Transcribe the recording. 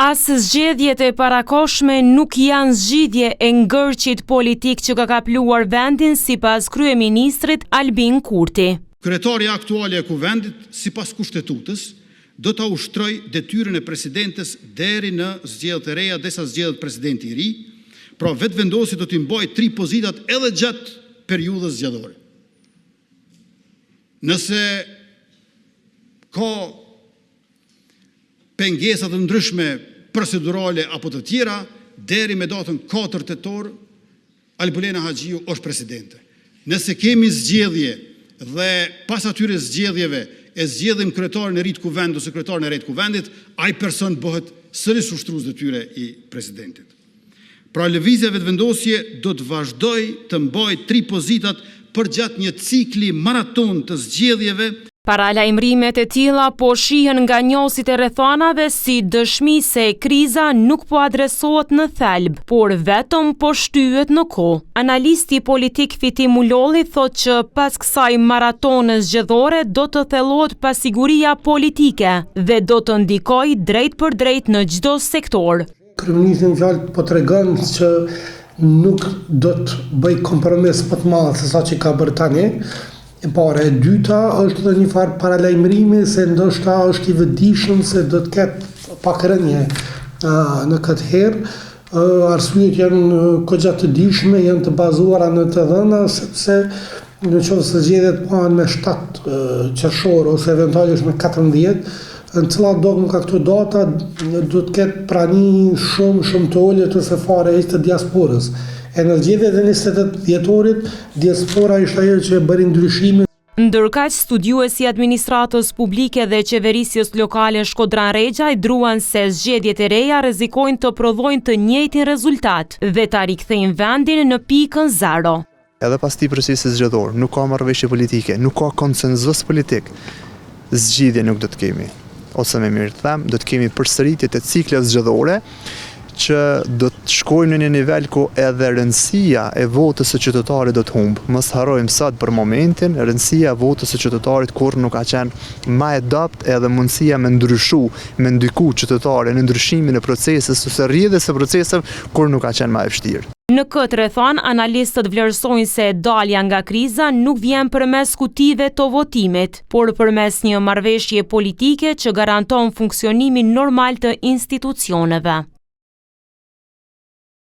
As zgjedhjet e parakohshme nuk janë zgjidhje e ngërqit politik që ka kapluar vendin sipas kryeministrit Albin Kurti. Kryetaria aktuale e kuvendit, sipas kushtetutës, do ta ushtrojë detyrën e presidentes deri në zgjedhjet e reja, derisa zgjedhet presidenti i ri. Pra vetvendosi do t'i mbajë 3 pozitat edhe gjatë periudhës zgjedhore. Nëse ka pengesa të ndryshme procedurale apo të tjera, deri me datën 4 tetor, Albulena Haxhiu është presidente. Nëse kemi zgjedhje dhe pas atyre zgjedhjeve e zgjedhim kryetarin e ri të kuvendit ose kryetarin e re të kuvendit, ai person bëhet sërish ushtrues detyre i presidentit. Pra lëvizja vetëvendosje do të vazhdoj të mbajë 3 pozitat përgjatë një cikli maraton të zgjedhjeve. Paralajmërimet e tilla po shihen nga njohësit e rrethanave si dëshmi se kriza nuk po adresohet në thelb, por vetëm po shtyhet në kohë. Analisti politik Fitim Ulolli thotë që pas kësaj maratone zgjedhore do të thellohet pasiguria politike dhe do të ndikojë drejt për drejt në çdo sektor. Kryeministri në fjalë po tregon që nuk do të bëj kompromis më të madh se sa që ka bërë tani. E para, e dyta është edhe një farë paralajmërimi se ndoshta është i vëdijshëm se do të ketë pak rënje në këtë herë. Arsyet janë goxha të dijshme, janë të bazuara në të dhëna, sepse në qoftë se zgjedhjet bëhen me 7 qershor ose eventualisht me 14, në cilat do nga këto data do të ketë prani shumë të ulët ose fare hiç të diasporës. E në zgjedhjet e 28 dhjetorit, diaspora ishte ajo që bëri ndryshimin. Ndërkaq, studiuesi i administratës publike dhe qeverisjes lokale Shkodran Rexha i druan se zgjedhjet e reja rrezikojnë të prodhojnë të njëjtin rezultat dhe ta rikthejnë vendin në pikën 0. Edhe pas këtij procesi zgjedhor, nuk ka marrëveshje politike, nuk ka konsenzus politik. Zgjidhje nuk do të kemi. Ose më mirë të them, do të kemi përsëritje të cikleve zgjedhore që do të shkojmë në një nivel ku edhe rëndësia e votës së qytetarit do të humbë. Mos harrojmë sot për momentin, rëndësia e votës së qytetarit kur nuk ka qenë më e dobët edhe mundësia me ndryshu, me ndiku qytetarin në ndryshimin e procesës ose rrjedhjes së proceseve kur nuk ka qenë më e vështirë. Në këtë rrethon, analistët vlerësojnë se dalja nga kriza nuk vjen përmes kutive të votimit, por përmes një marrëveshje politike që garanton funksionimin normal të institucioneve.